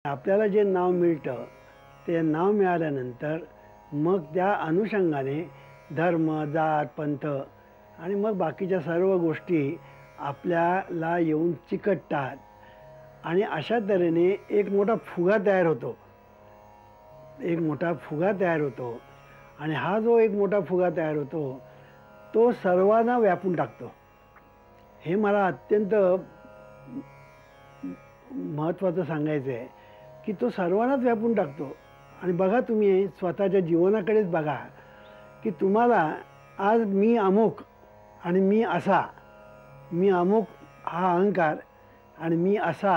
आपल्याला जे नाव मिळतं ते नाव मिळाल्यानंतर मग त्या अनुषंगाने धर्म, जात, पंथ आणि मग बाकीच्या सर्व गोष्टी आपल्याला येऊन चिकटतात आणि अशा तऱ्हेने एक मोठा फुगा तयार होतो. एक मोठा फुगा तयार होतो आणि हा जो एक मोठा फुगा तयार होतो तो सर्वांना व्यापून टाकतो. हे मला अत्यंत महत्त्वाचं सांगायचं आहे की तो सर्वांनाच व्यापून टाकतो. आणि बघा, तुम्ही स्वतःच्या जीवनाकडेच बघा की तुम्हाला आज मी अमुक आणि मी असा, मी अमुक हा अहंकार आणि मी असा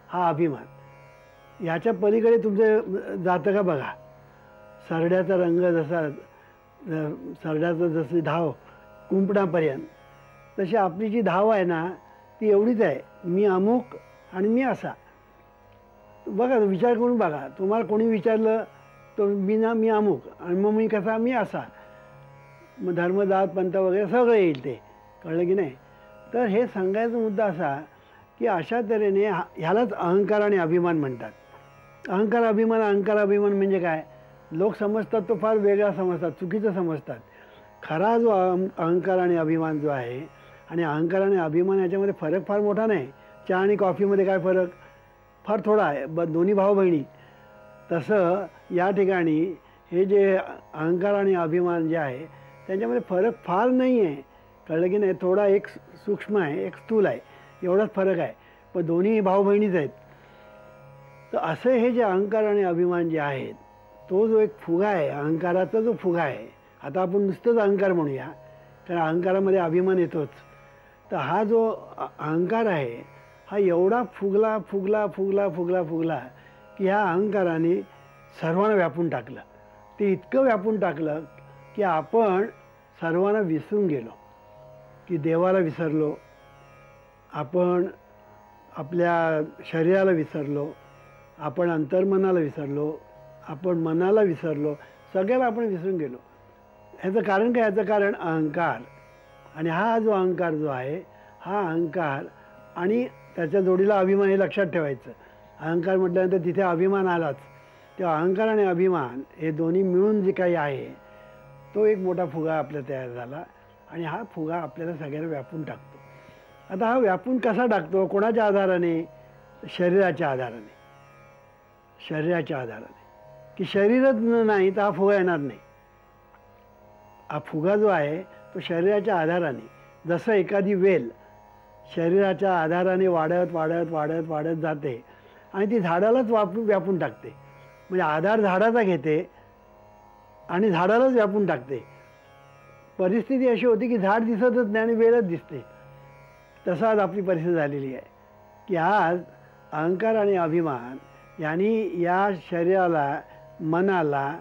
हा अभिमान, याच्या पलीकडे तुमचं जातं का बघा. सरड्याचा रंग जसा, सरड्याचं जशी धाव कुंपणापर्यंत, तशी आपली जी धाव आहे ना ती एवढीच आहे, मी अमुक आणि मी असा. बघा, विचार करून बघा. तुम्हाला कोणी विचारलं तर मी अमुक आणि मग मी कसा, मी असा, मग धर्म, जात, पंथ वगैरे सगळं येईल. ते कळलं की नाही. तर हे सांगायचा मुद्दा असा की अशा तऱ्हेने ह्यालाच अहंकार आणि अभिमान म्हणतात. अहंकार अभिमान म्हणजे काय, लोक समजतात तो फार वेगळा समजतात, चुकीचं समजतात. खरा जो अहंकार आणि अभिमान जो आहे, आणि अहंकार आणि अभिमान याच्यामध्ये फरक फार मोठा नाही. चहा आणि कॉफीमध्ये काय फरक, फार थोडा आहे. दोन्ही भाऊ बहिणी. तसं या ठिकाणी हे जे अहंकार आणि अभिमान जे आहे त्यांच्यामध्ये फरक फार नाही आहे. कळलं की नाही. थोडा एक सूक्ष्म आहे, एक स्थूल आहे, एवढाच फरक आहे. पण दोन्ही भाऊ बहिणीच आहेत. तर असे हे जे अहंकार आणि अभिमान जे आहेत, तो जो एक फुगा आहे, अहंकाराचा जो फुगा आहे, आता आपण नुसतंच अहंकार म्हणूया कारण अहंकारामध्ये अभिमान येतोच. तर हा जो अहंकार आहे हा एवढा फुगला की ह्या अहंकाराने सर्वांना व्यापून टाकलं. ते इतकं व्यापून टाकलं की आपण सर्वांना विसरून गेलो. की देवाला विसरलो, आपण आपल्या शरीराला विसरलो, आपण अंतर्मनाला विसरलो, आपण मनाला विसरलो, सगळ्याला आपण विसरून गेलो. ह्याचं कारण काय, ह्याचं कारण अहंकार. आणि हा जो अहंकार जो आहे, हा अहंकार आणि त्याच्या जोडीला अभिमान, हे लक्षात ठेवायचं. अहंकार म्हटल्यानंतर तिथे अभिमान आलाच. तेव्हा अहंकार आणि अभिमान हे दोन्ही मिळून जे काही आहे तो एक मोठा फुगा आपला तयार झाला आणि हा फुगा आपल्याला सगळ्यांना व्यापून टाकतो. आता हा व्यापून कसा टाकतो, कोणाच्या आधाराने, शरीराच्या आधाराने. शरीराच्या आधाराने की शरीरच नाही तर हा फुगा येणार नाही. हा फुगा जो आहे तो शरीराच्या आधाराने, जसं एखादी वेल शरीराच्या आधाराने वाढत वाढत वाढत वाढत जाते आणि ती झाडालाच व्यापून टाकते. म्हणजे आधार झाडाचा घेते आणि झाडालाच व्यापून टाकते. परिस्थिती अशी होती की झाड दिसतच नाही आणि वेलच दिसते. तसं आज आपली परिस्थिती झालेली आहे की आज अहंकार आणि अभिमान यांनी या शरीराला, मनाला,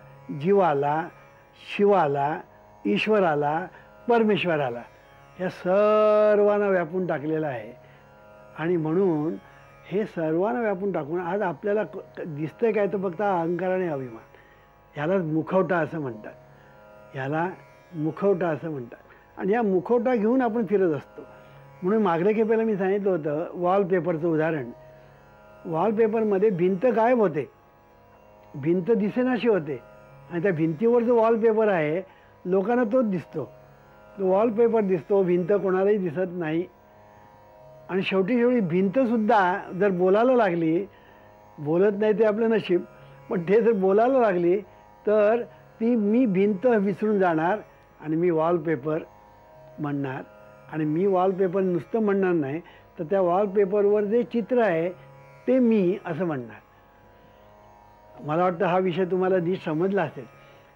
जीवाला, शिवाला, ईश्वराला, परमेश्वराला, या सर्वांना व्यापून टाकलेलं आहे. आणि म्हणून हे सर्वांना व्यापून टाकून आज आपल्याला दिसतंय काय, तर फक्त अहंकार आणि अभिमान. ह्याला मुखवटा असं म्हणतात, ह्याला मुखवटा असं म्हणतात. आणि या मुखवटा घेऊन आपण फिरत असतो. म्हणून मागल्या खेपेला मी सांगितलं होतं वॉलपेपरचं उदाहरण. वॉलपेपरमध्ये भिंत गायब होते, भिंत दिसेनाशी होते आणि त्या भिंतीवर जो वॉलपेपर आहे लोकांना तोच दिसतो. तो वॉलपेपर दिसतो, भिंत कोणालाही दिसत नाही. आणि शेवटी भिंतसुद्धा जर बोलायला लागली, बोलत नाही ते आपलं नशीब, पण ते जर बोलायला लागली तर ती मी भिंत विसरून जाणार आणि मी वॉलपेपर म्हणणार. आणि मी वॉलपेपर नुसतं म्हणणार नाही तर त्या वॉलपेपरवर जे चित्र आहे ते मी असं म्हणणार. मला वाटतं हा विषय तुम्हाला नीट समजला असेल.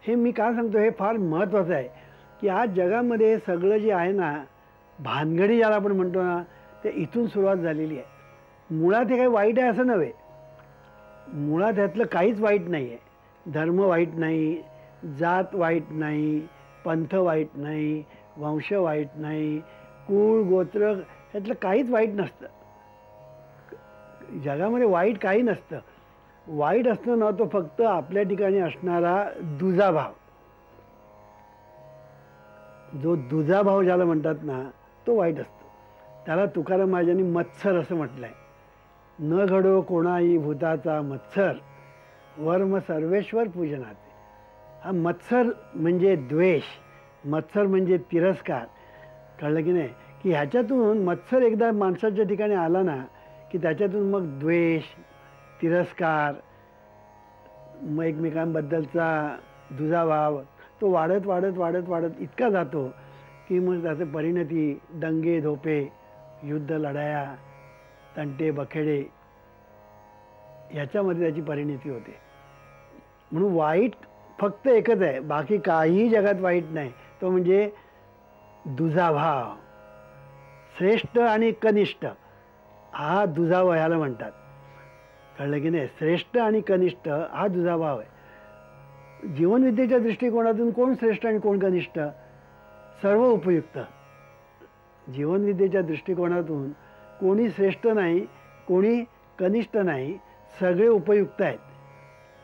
हे मी का सांगतो, हे फार महत्त्वाचं आहे की आज जगामध्ये सगळं जे आहे ना, भानगडी ज्याला आपण म्हणतो ना, ते इथून सुरुवात झालेली आहे. मुळात हे काही वाईट आहे असं नव्हे, मुळात ह्यातलं काहीच वाईट नाही आहे. धर्म वाईट नाही, जात वाईट नाही, पंथ वाईट नाही, वंश वाईट नाही, कुळ गोत्र ह्यातलं काहीच वाईट नसतं. जगामध्ये वाईट काही नसतं. वाईट असतं ना, तो फक्त आपल्या ठिकाणी असणारा दुजाभाव, जो दुजाभाव ज्याला म्हणतात ना, तो वाईट असतो. त्याला तुकाराम महाराजांनी मत्सर असं म्हटलं आहे. न घडो कोणाही भूताचा मत्सर वर्म सर्वेश्वर पूजनाचे. हा मत्सर म्हणजे द्वेष, मत्सर म्हणजे तिरस्कार. कळलं की नाही? की ह्याच्यातून मत्सर एकदा माणसाच्या ठिकाणी आला ना की त्याच्यातून मग द्वेष, तिरस्कार, मग एकमेकांबद्दलचा दुजाभाव तो वाढत वाढत वाढत वाढत इतका जातो की मग त्याचं परिणती दंगे धोपे, युद्ध लढाया, तंटे बखेडे ह्याच्यामध्ये त्याची परिणती होते. म्हणून वाईट फक्त एकच आहे, बाकी काही जगात वाईट नाही. तो म्हणजे दुजाभाव. श्रेष्ठ आणि कनिष्ठ हा दुजाभाव ह्याला म्हणतात. कळलं की नाही? श्रेष्ठ आणि कनिष्ठ हा दुजाभाव आहे. जीवनविद्येच्या दृष्टिकोनातून कोण श्रेष्ठ आणि कोण कनिष्ठ? सर्व उपयुक्त. जीवनविद्येच्या दृष्टिकोनातून कोणी श्रेष्ठ नाही, कोणी कनिष्ठ नाही, सगळे उपयुक्त आहेत.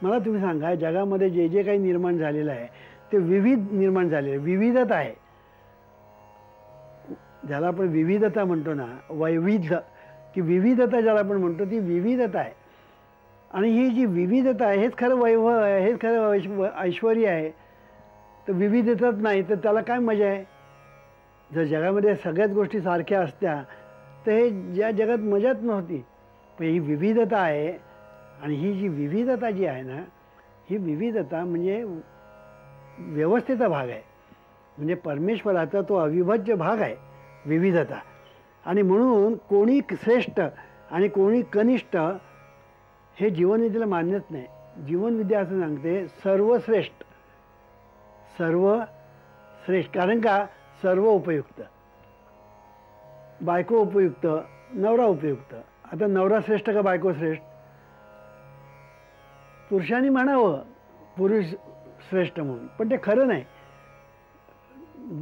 मला तुम्ही सांगा, जगामध्ये जे जे काही निर्माण झालेलं आहे ते विविध निर्माण झालेलं आहे, विविधता आहे. ज्याला आपण विविधता म्हणतो ना, वैविध्य की विविधता ज्याला आपण म्हणतो ती विविधता आहे. आणि ही जी विविधता आहे हेच खरं वैभव आहे, हेच खरं ऐश्वर्य आहे. तर विविधताच नाही तर त्याला काय मजा आहे? जर जगामध्ये सगळ्याच गोष्टी सारख्या असत्या तर हे ज्या जगात मजाच नव्हती. पण ही विविधता आहे. आणि ही जी विविधता जी आहे ना, ही विविधता म्हणजे व्यवस्थेचा भाग आहे. म्हणजे परमेश्वराचा तो अविभाज्य भाग आहे विविधता. आणि म्हणून कोणी श्रेष्ठ आणि कोणी कनिष्ठ हे जीवनविद्येला मान्यच नाही. जीवनविद्या असं सांगते सर्वश्रेष्ठ, सर्वश्रेष्ठ. कारण का? सर्व उपयुक्त. बायको उपयुक्त, नवरा उपयुक्त. आता नवरा श्रेष्ठ का बायको श्रेष्ठ? पुरुषांनी म्हणावं पुरुष श्रेष्ठ म्हणून, पण ते खरं नाही.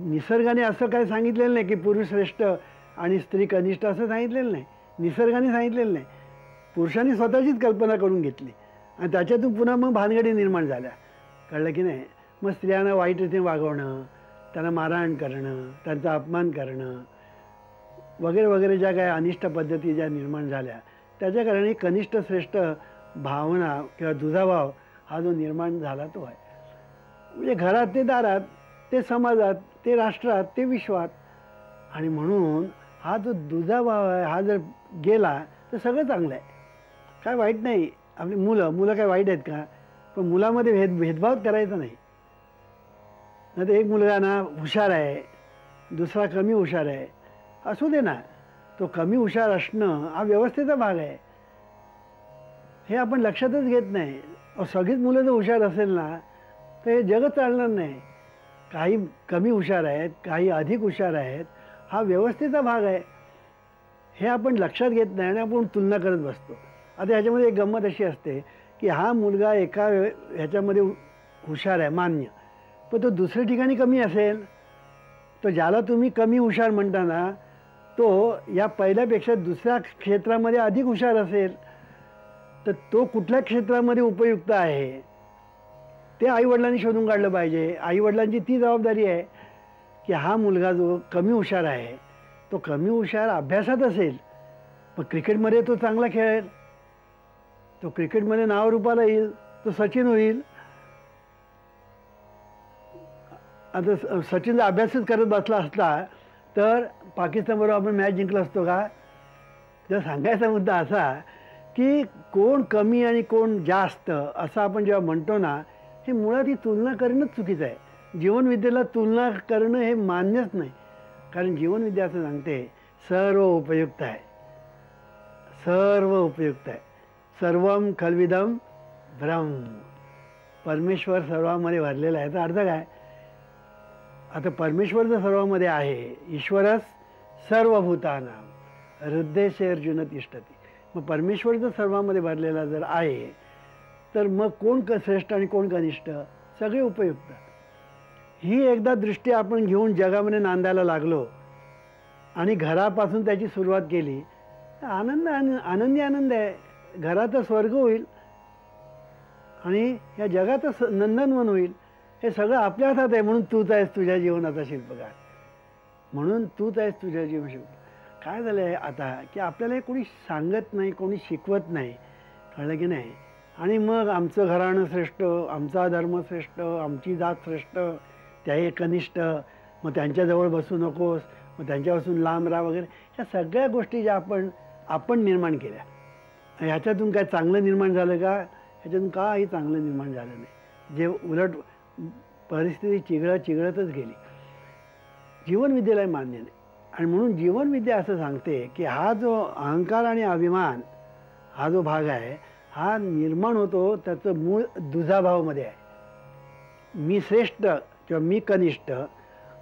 निसर्गाने असं काय सांगितलेलं नाही की पुरुष श्रेष्ठ आणि स्त्री कनिष्ठ असं सांगितलेलं नाही. निसर्गाने सांगितलेलं नाही. पुरुषांनी स्वतःचीच कल्पना करून घेतली आणि त्याच्यातून पुन्हा मग भानगडी निर्माण झाल्या. कळलं की नाही? मग स्त्रियांना वाईट रीतीने वागवणं, त्यांना मारहाण करणं, त्यांचा अपमान करणं वगैरे वगैरे ज्या काही अनिष्ट पद्धती ज्या निर्माण झाल्या त्याच्या कारणे कनिष्ठ श्रेष्ठ भावना किंवा दुजाभाव हा जो निर्माण झाला तो आहे. म्हणजे घरात ते दारात, ते समाजात, ते राष्ट्रात, ते विश्वात. आणि म्हणून हा जो दुजाभाव आहे हा जर गेला तर सगळं चांगलं आहे, काय वाईट नाही. आपली मुलं काय वाईट आहेत का? पण मुलामध्ये भेदभाव करायचा नाही. नाही तर एक मुलगा ना हुशार आहे, दुसरा कमी हुशार आहे, असू दे ना. तो कमी हुशार असणं हा व्यवस्थेचा भाग आहे. हे आपण लक्षातच घेत नाही. सगळीच मुलं जर हुशार असेल ना तर हे जगच चालणार नाही. काही कमी हुशार आहेत, काही अधिक हुशार आहेत, हा व्यवस्थेचा भाग आहे. हे आपण लक्षात घेत नाही आणि आपण तुलना करत बसतो. आता ह्याच्यामध्ये एक गंमत अशी असते की हा मुलगा एका ह्याच्यामध्ये हुशार आहे मान्य, पण तो दुसऱ्या ठिकाणी कमी असेल. तो ज्याला तुम्ही कमी हुशार म्हणता ना तो या पहिल्यापेक्षा दुसऱ्या क्षेत्रामध्ये अधिक हुशार असेल. तर तो कुठल्या क्षेत्रामध्ये उपयुक्त आहे ते आईवडिलांनी शोधून काढलं पाहिजे. आईवडिलांची ती जबाबदारी आहे की हा मुलगा जो कमी हुशार आहे तो कमी हुशार अभ्यासात असेल पण क्रिकेटमध्ये तो चांगला खेळेल, तो क्रिकेटमध्ये नाव रूपाला येईल, तो सचिन होईल. आता सचिन जर अभ्यासच करत बसला असला तर पाकिस्तानबरोबर आपण मॅच जिंकला असतो का? जर सांगायचा मुद्दा असा की कोण कमी आणि कोण जास्त असं आपण जेव्हा म्हणतो ना, हे मुळात ही तुलना करणंच चुकीचं आहे. जीवनविद्येला तुलना करणं हे मान्यच नाही. कारण जीवनविद्या असं सांगते सर्व उपयुक्त आहे, सर्व उपयुक्त आहे. सर्वम खलविदम ब्रह्म. परमेश्वर सर्वामध्ये भरलेला आहे. तर अर्थ काय? आता परमेश्वर जर सर्वामध्ये आहे, ईश्वरच सर्वभूतानां हृदयेषु अर्जुन तिष्ठति. मग परमेश्वर जर सर्वामध्ये भरलेला जर आहे तर मग कोण श्रेष्ठ आणि कोण कनिष्ठ? सगळे उपयुक्त. ही एकदा दृष्टी आपण घेऊन जगामध्ये नांदायला लागलो आणि घरापासून त्याची सुरुवात केली तर आनंदी आनंद आहे. घराचा स्वर्ग होईल आणि या जगाचं नंदनवन होईल. हे सगळं आपल्या हातात आहे. म्हणून तूच आहेस तुझ्या जीवनाचा शिल्पकार. म्हणून तूच आहेस तुझ्या जीवन शिल्पकार. काय झालं आहे आता की आपल्याला हे कोणी सांगत नाही, कोणी शिकवत नाही, कळलं की नाही. आणि मग आमचं घराणं श्रेष्ठ, आमचा धर्म श्रेष्ठ, आमची जात श्रेष्ठ, त्याही कनिष्ठ, मग त्यांच्याजवळ बसू नकोस, मग त्यांच्यापासून लांब राहा वगैरे, ह्या सगळ्या गोष्टी ज्या आपण निर्माण केल्या. ह्याच्यातून काय चांगलं निर्माण झालं का? ह्याच्यातून काही चांगलं निर्माण झालं नाही. जे उलट परिस्थिती चिघळतच गेली. जीवनविद्येलाही मान्य नाही. आणि म्हणून जीवनविद्या असं सांगते की हा जो अहंकार आणि अभिमान हा जो भाग आहे हा निर्माण होतो त्याचं मूळ दुजाभावमध्ये आहे. मी श्रेष्ठ किंवा मी कनिष्ठ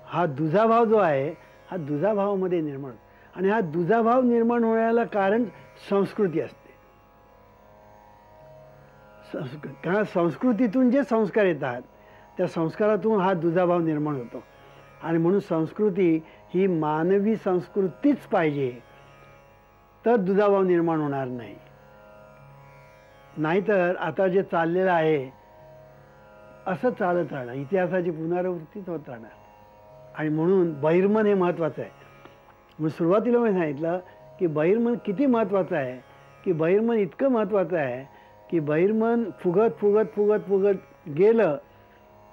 हा दुजाभाव जो आहे हा दुजाभावामध्ये निर्माण होतो. आणि हा दुजाभाव निर्माण होण्याला कारण संस्कृती असते. कारण संस्कृतीतून जे संस्कार येतात त्या संस्कारातून हा दुजाभाव निर्माण होतो. आणि म्हणून संस्कृती ही मानवी संस्कृतीच पाहिजे, तर दुजाभाव निर्माण होणार नाही. नाहीतर आता जे चाललेलं आहे असं चालत राहणार, इतिहासाची पुनरावृत्तीच होत राहणार. आणि म्हणून बहिर्मन हे महत्त्वाचं आहे. म्हणून सुरुवातीला मी सांगितलं की बहिर्मन किती महत्त्वाचं आहे, की बहिर्मन इतकं महत्त्वाचं आहे की बहिर्मन फुगत गेलं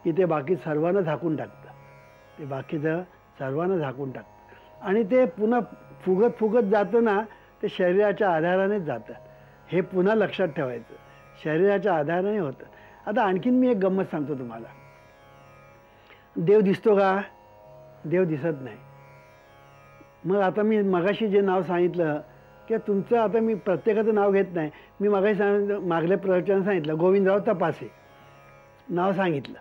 की ते बाकी सर्वांना झाकून टाकतं. ते बाकीचं सर्वांना झाकून टाकतं आणि ते पुन्हा फुगत जातं ना, ते शरीराच्या आधारानेच जातं. हे पुन्हा लक्षात ठेवायचं, शरीराच्या आधाराने होतं. आता आणखीन मी एक गंमत सांगतो तुम्हाला. देव दिसतो का? देव दिसत नाही. मग आता मी मगाशी जे नाव सांगितलं की तुमचं, आता मी प्रत्येकाचं नाव घेत नाही, मी मगाशी मागल्या प्रवचनात सांगितलं गोविंदराव तपासे नाव सांगितलं.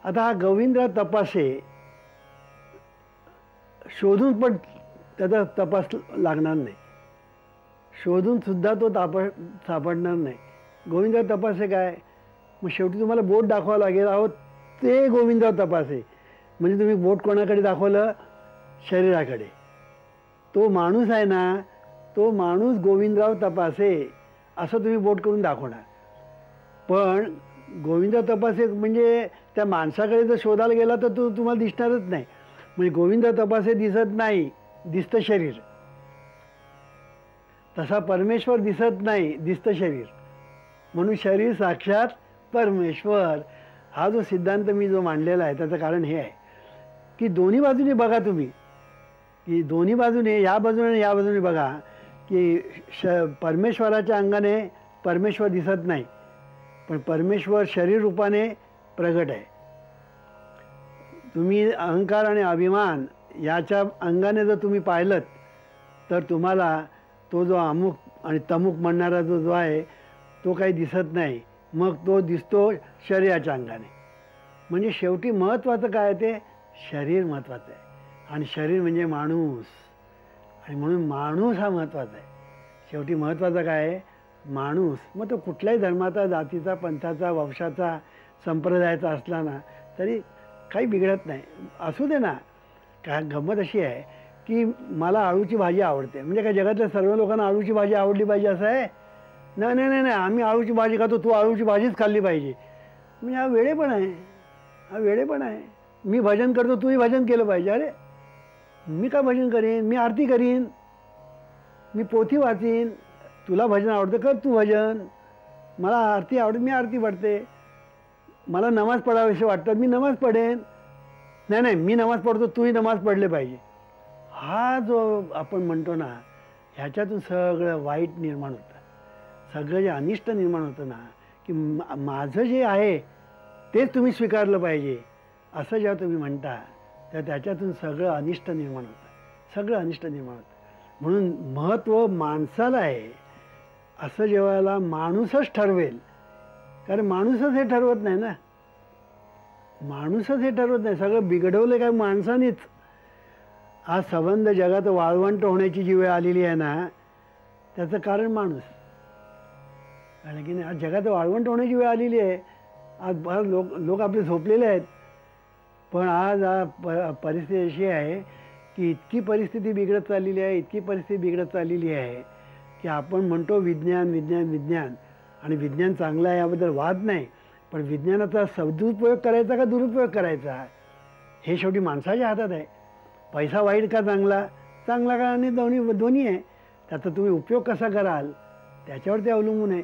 आता हा गोविंदराव तपासे शोधून पण त्याचा तपास लागणार नाही, शोधून सुद्धा तो सापडणार नाही. गोविंदराव तपासे काय? मग शेवटी तुम्हाला बोट दाखवावं लागेल, अहो ते गोविंदराव तपासे. म्हणजे तुम्ही बोट कोणाकडे दाखवलं? शरीराकडे. तो माणूस आहे ना, तो माणूस गोविंदराव तपासे असं तुम्ही बोट करून दाखवणार. पण गोविंदराव तपासे म्हणजे त्या माणसाकडे जर शोधायला गेला तर तो तुम्हाला दिसणारच नाही. म्हणजे गोविंदराव तपासे दिसत नाही, दिसतं शरीर. तसा परमेश्वर दिसत नाही, दिसतं शरीर. म्हणून शरीर साक्षात परमेश्वर हा जो सिद्धांत मी जो मांडलेला आहे त्याचं कारण हे आहे की दोन्ही बाजूने बघा तुम्ही, की दोन्ही बाजूने या बाजूने या बाजूने बघा की परमेश्वराच्या अंगाने परमेश्वर दिसत नाही, पण परमेश्वर शरीर रूपाने प्रगट आहे. तुम्ही अहंकार आणि अभिमान याच्या अंगाने जर तुम्ही पाहिलं तर तुम्हाला तो जो अमुक आणि तमुक म्हणणारा जो आहे तो काही दिसत नाही. मग तो दिसतो शरीराच्या अंगाने. म्हणजे शेवटी महत्त्वाचं काय ते शरीर महत्त्वाचं आहे. आणि शरीर म्हणजे माणूस. आणि म्हणून माणूस हा महत्त्वाचा आहे. शेवटी महत्त्वाचा काय आहे? माणूस. मग तो कुठल्याही धर्माचा, जातीचा, पंथाचा, वंशाचा, संप्रदायाचा असला ना तरी काही बिघडत नाही. असू दे ना. काय गंमत अशी आहे की मला आळूची भाजी आवडते म्हणजे काय जगातल्या सर्व लोकांना आळूची भाजी आवडली पाहिजे असं आहे? नाही नाही नाही नाही, आम्ही आळूची भाजी खातो, तू आळूची भाजीच खाल्ली पाहिजे. म्हणजे हा वेडेपण आहे, हा वेडेपण आहे. मी भजन करतो, तूही भजन केलं पाहिजे. अरे मी का भजन करीन? मी आरती करीन, मी पोथी वाचीन. तुला भजन आवडतं कर तू भजन. मला आरती आवडते, मी आरती पडते. मला नमाज पडावीशी वाटतात, मी नमाज पडेन. नाही नाही, मी नमाज पडतो, तूही नमाज पडले पाहिजे. हा जो आपण म्हणतो ना, ह्याच्यातून सगळं वाईट निर्माण होतं. सगळं जे अनिष्ट निर्माण होतं ना, की माझं जे आहे तेच तुम्ही स्वीकारलं पाहिजे असं जेव्हा तुम्ही म्हणता तर त्याच्यातून सगळं अनिष्ट निर्माण होतं, सगळं अनिष्ट निर्माण होतं. म्हणून महत्त्व माणसाला आहे असं जेव्हा माणूसच ठरवेल, कारण माणूसच हे ठरवत नाही ना, माणूसच हे ठरवत नाही. सगळं बिघडवलं काय माणसानेच. आज संबंध जगात वाळवंट होण्याची जी वेळ आलेली आहे ना त्याचं कारण माणूस. कारण की नाही, आज जगात वाळवंट होण्याची वेळ आलेली आहे. आज फार लोक आपले झोपलेले आहेत. पण आज परिस्थिती अशी आहे की इतकी परिस्थिती बिघडत चाललेली आहे, इतकी परिस्थिती बिघडत चाललेली आहे की आपण म्हणतो विज्ञान विज्ञान विज्ञान, आणि विज्ञान चांगलं आहे याबद्दल वाद नाही. पण विज्ञानाचा सदुपयोग करायचा का दुरुपयोग करायचा हे शेवटी माणसाच्या हातात आहे. पैसा वाईट का चांगला? चांगला काळ आणि दोन्ही दोन्ही आहे. त्याचा तुम्ही उपयोग कसा कराल त्याच्यावर ते अवलंबून आहे.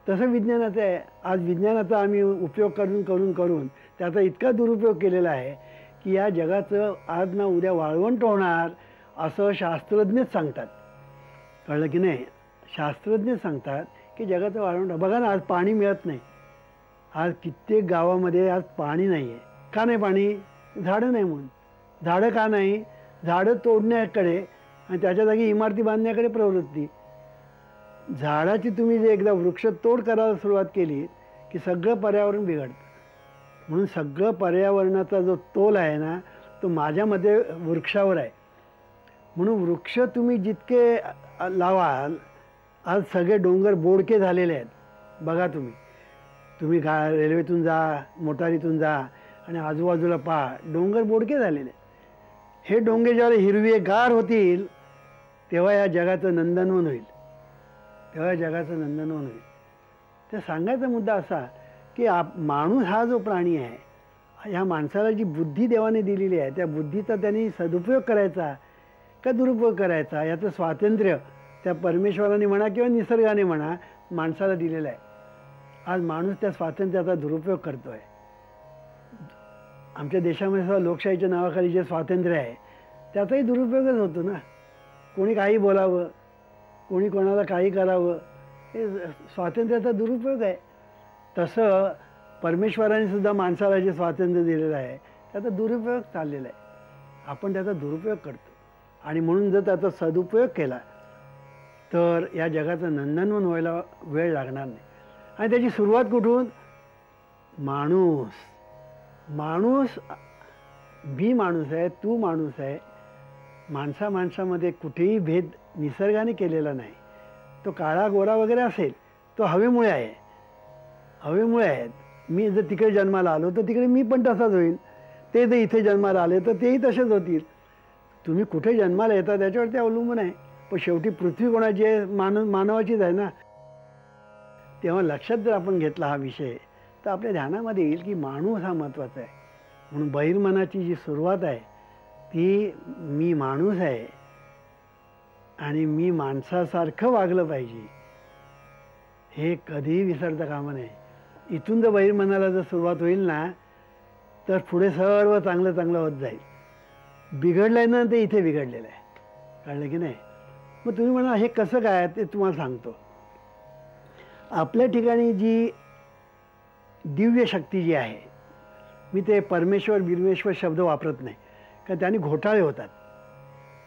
तसं विज्ञानाचं आहे. आज विज्ञानाचा आम्ही उपयोग करून करून करून त्याचा इतका दुरुपयोग केलेला आहे की या जगाचं आज ना उद्या वाळवंट होणार असं शास्त्रज्ञच सांगतात. कळलं की नाही? शास्त्रज्ञच सांगतात की जगाचं वाळवंट. बघा ना, आज पाणी मिळत नाही. आज कित्येक गावामध्ये आज पाणी नाही आहे. का नाही पाणी? झाडं नाही म्हणून. झाडं का नाही? झाडं तोडण्याकडे आणि त्याच्या जागी इमारती बांधण्याकडे प्रवृत्ती. झाडाची तुम्ही जे एकदा वृक्षतोड करायला सुरुवात केली की सगळं पर्यावरण बिघडतं. म्हणून सगळं पर्यावरणाचा जो तोल आहे ना तो माझ्यामध्ये वृक्षावर आहे. म्हणून वृक्ष तुम्ही जितके लावाल, आज सगळे डोंगर बोडके झालेले आहेत. बघा तुम्ही रेल्वेतून जा, मोटारीतून जा आणि आजूबाजूला पहा, डोंगर बोडके झालेले आहेत. हे डोंगर जेव्हा हिरवेगार होतील तेव्हा या जगाचं नंदनवन होईल. तेव्हा जगाचं नंदनवन होईल. तर सांगायचा मुद्दा असा की माणूस हा जो प्राणी आहे, ह्या माणसाला जी बुद्धी देवाने दिलेली आहे त्या बुद्धीचा त्यांनी सदुपयोग करायचा का दुरुपयोग करायचा याचं स्वातंत्र्य त्या परमेश्वराने म्हणा किंवा निसर्गाने म्हणा माणसाला दिलेलं आहे. आज माणूस त्या स्वातंत्र्याचा दुरुपयोग करतो आहे. आमच्या देशामध्ये सुद्धा लोकशाहीच्या नावाखाली जे स्वातंत्र्य आहे त्याचाही दुरुपयोगच होतो ना. कोणी काही बोलावं, कोणी कोणाला काही करावं, हे स्वातंत्र्याचा दुरुपयोग आहे. तसं परमेश्वराने सुद्धा माणसाला जे स्वातंत्र्य दिलेलं आहे त्याचा दुरुपयोग चाललेला आहे. आपण त्याचा दुरुपयोग करतो आणि म्हणून जर त्याचा सदुपयोग केला तर या जगाचं नंदनवन व्हायला वेळ लागणार नाही. आणि त्याची सुरुवात कुठून? माणूस. मी माणूस आहे, तू माणूस आहे. माणसामध्ये कुठेही भेद निसर्गाने केलेला नाही. तो काळा गोरा वगैरे असेल, तो हवेमुळे आहे. हवेमुळे आहेत. मी जर तिकडे जन्माला आलो तर तिकडे मी पण तसाच होईल. ते जर इथे जन्माला आले तर तेही तसेच होतील. तुम्ही कुठे जन्माला येता त्याच्यावरती अवलंबून आहे. पण शेवटी पृथ्वी कोणाची आहे? मानवाचीच आहे ना. तेव्हा लक्षात जर आपण घेतला हा विषय तर आपल्या ध्यानामध्ये येईल की माणूस हा महत्त्वाचा आहे. म्हणून बहिर्मनाची जी सुरुवात आहे ती मी माणूस आहे आणि मी माणसासारखं वागलं पाहिजे हे कधीही विसरता कामा नये. इथून जर बहिर्मनाला जर सुरुवात होईल ना तर पुढे सर्व चांगलं चांगलं होत जाईल. बिघडलं आहे ना ते इथे बिघडलेलं आहे. कळलं की नाही? मग तुम्ही म्हणा हे कसं काय ते तुम्हाला सांगतो. आपल्या ठिकाणी जी दिव्य शक्ती जी आहे, मी ते परमेश्वर बिरमेश्वर शब्द वापरत नाही कारण त्याने घोटाळे होतात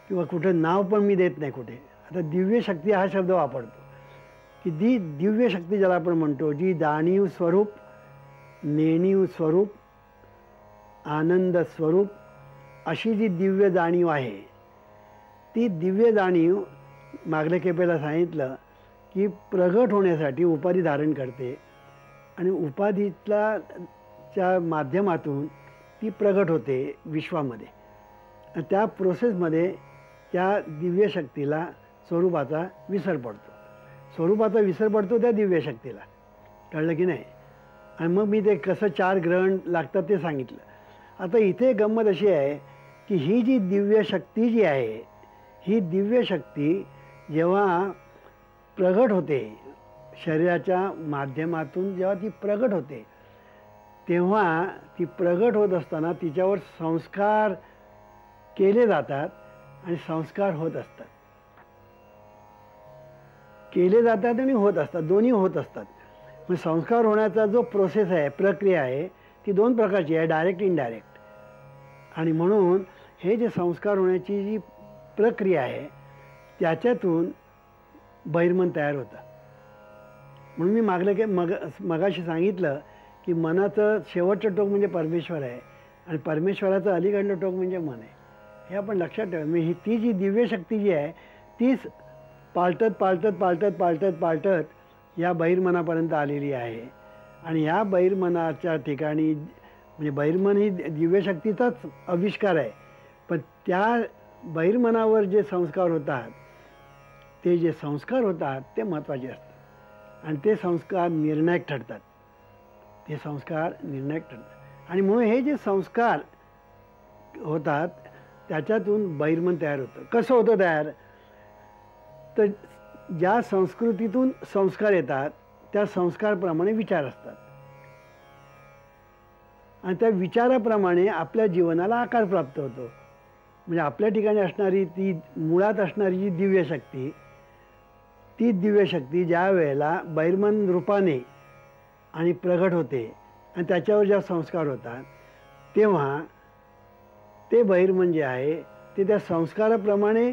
किंवा कुठं नाव पण मी देत नाही कुठे. आता दिव्य शक्ती हा शब्द वापरतो की जी दिव्य शक्ती ज्याला आपण म्हणतो, जी जाणीव स्वरूप, नेणीव स्वरूप, आनंद स्वरूप अशी जी दिव्य जाणीव आहे ती दिव्य जाणीव मागल्या खेपेला सांगितलं की प्रगट होण्यासाठी उपाधी धारण करते आणि उपाधीतला च्या माध्यमातून ती प्रगट होते विश्वामध्ये. आणि त्या प्रोसेसमध्ये त्या दिव्य शक्तीला स्वरूपाचा विसर पडतो. स्वरूपाचा विसर पडतो त्या दिव्य शक्तीला. कळलं की नाही? आणि मग मी ते कसं 4 ग्रहण लागतात ते सांगितलं. आता इथे गंमत अशी आहे की ही जी दिव्य शक्ती जी आहे ही दिव्य शक्ती जेव्हा प्रगट होते शरीराच्या माध्यमातून, जेव्हा ती प्रगट होते तेव्हा ती प्रगट होत असताना तिच्यावर संस्कार केले जातात आणि संस्कार होत असतात. केले जातात आणि होत असतात, दोन्ही होत असतात. मग संस्कार होण्याचा जो प्रोसेस आहे, प्रक्रिया आहे ती 2 प्रकारची आहे, डायरेक्ट इनडायरेक्ट. आणि म्हणून हे जे संस्कार होण्याची जी प्रक्रिया आहे त्याच्यातून बहिर्मन तयार होतं. म्हणून मी मगाशी सांगितलं की मनाचं शेवटचं टोक म्हणजे परमेश्वर आहे आणि परमेश्वराचं अलीकडलं टोक म्हणजे मन आहे. हे आपण लक्षात ठेवा. म्हणजे ही ती जी दिव्य शक्ती जी आहे तीच पालटत पालटत पालटत पालटत पालटत या बहिर्मनापर्यंत आलेली आहे. आणि या बहिर्मनाच्या ठिकाणी म्हणजे बहिर्मन ही दिव्य शक्तीचाच आविष्कार आहे. पण त्या बहिर्मनावर जे संस्कार होतात ते जे संस्कार होतात ते महत्त्वाचे असतात आणि ते संस्कार निर्णायक ठरतात. ते संस्कार निर्णायक ठरतात. आणि म्हणून हे जे संस्कार होतात त्याच्यातून बहिर्मन तयार होतं. कसं होतं तयार? तर ज्या संस्कृतीतून संस्कार येतात त्या संस्कारप्रमाणे विचार असतात आणि त्या विचाराप्रमाणे आपल्या जीवनाला आकार प्राप्त होतो. म्हणजे आपल्या ठिकाणी असणारी ती मुळात असणारी जी दिव्यशक्ती, ती दिव्यशक्ती ज्या वेळेला बहिर्मन रूपाने आणि प्रगट होते आणि त्याच्यावर ज्या संस्कार होतात तेव्हा ते बहिर्मन जे आहे ते त्या संस्काराप्रमाणे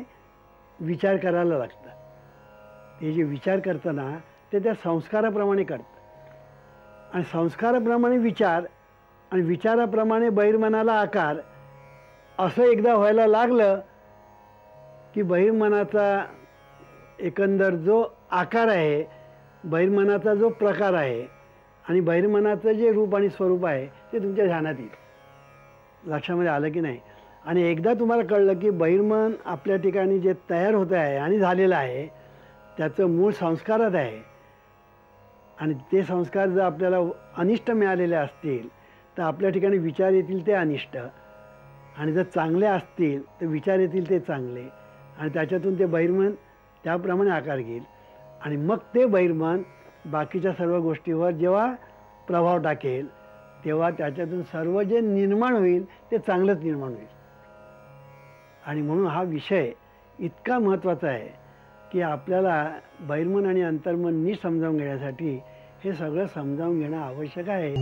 विचार करायला लागतं. ते जे विचार करताना ते त्या संस्काराप्रमाणे करतं आणि संस्काराप्रमाणे विचार आणि विचाराप्रमाणे बहिर्मनाला आकार असं एकदा व्हायला लागलं की बहिर्मनाचा एकंदर जो आकार आहे, बहिर्मनाचा जो प्रकार आहे आणि बहिर्मनाचं जे रूप आणि स्वरूप आहे ते तुमच्या ध्यानात येईल. लक्षामध्ये आलं की नाही? आणि एकदा तुम्हाला कळलं की बहिर्मन आपल्या ठिकाणी जे तयार होत आहे आणि झालेलं आहे त्याचं मूळ संस्कारात आहे आणि ते संस्कार जर आपल्याला अनिष्ट मिळालेले असतील तर आपल्या ठिकाणी विचार येतील ते अनिष्ट, आणि जर चांगले असतील तर विचार येतील ते चांगले, आणि त्याच्यातून ते बहिर्मन त्याप्रमाणे आकार घेईल आणि मग ते बहिर्मन बाकीच्या सर्व गोष्टीवर जेव्हा प्रभाव टाकेल तेव्हा त्याच्यातून सर्व जे निर्माण होईल ते चांगलंच निर्माण होईल. आणि म्हणून हा विषय इतका महत्त्वाचा आहे की आपल्याला बहिर्मन आणि अंतर्मन नीट समजावून घेण्यासाठी हे सगळं समजावून घेणं आवश्यक आहे.